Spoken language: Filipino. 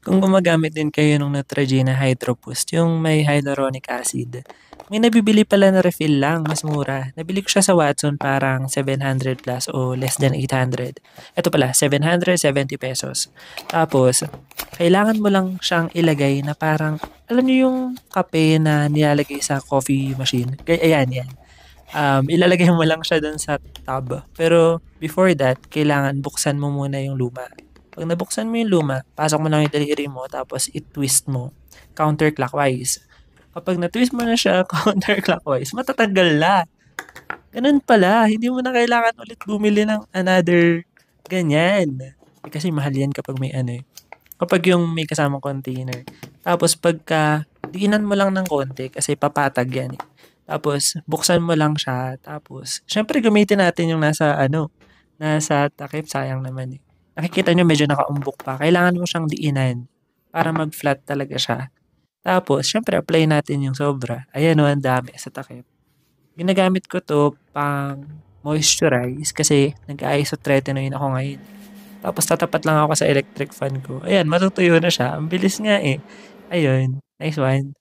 Kung gumagamit din kayo nung Neutrogena Hydro Boost, yung may hyaluronic acid, may nabibili pala na refill lang, mas mura. Nabili ko siya sa Watson parang 700 plus o less than 800. Ito pala, ₱770. Tapos, kailangan mo lang siyang ilagay na parang, alam niyo yung kape na nilalagay sa coffee machine? Ayan, yan. Ilalagay mo lang siya dun sa tub. Pero before that, kailangan buksan mo muna yung luma. Pag nabuksan mo yung luma, pasok mo lang yung daliri mo, tapos i-twist mo counterclockwise. Kapag na-twist mo na siya counterclockwise, matatanggal na. Ganun pala, hindi mo na kailangan ulit bumili ng another ganyan. Kasi mahal yan kapag may ano eh. Kapag yung may kasamang container. Tapos pagka diinan mo lang ng konti kasi papatag yan eh. Tapos buksan mo lang siya. Tapos syempre gamitin natin yung nasa takip, sayang naman eh. Nakikita nyo medyo nakaumbok pa. Kailangan mo siyang diinan para mag-flat talaga siya. Tapos syempre apply natin yung sobra. Ayan o, ang dami sa takip. Ginagamit ko 'to pang-moisturize kasi nag-a-isotretinoin ako ngayon. Tapos tatapat lang ako sa electric fan ko. Ayan, matutuyo na siya. Ang bilis nga eh. Ayun, nice one.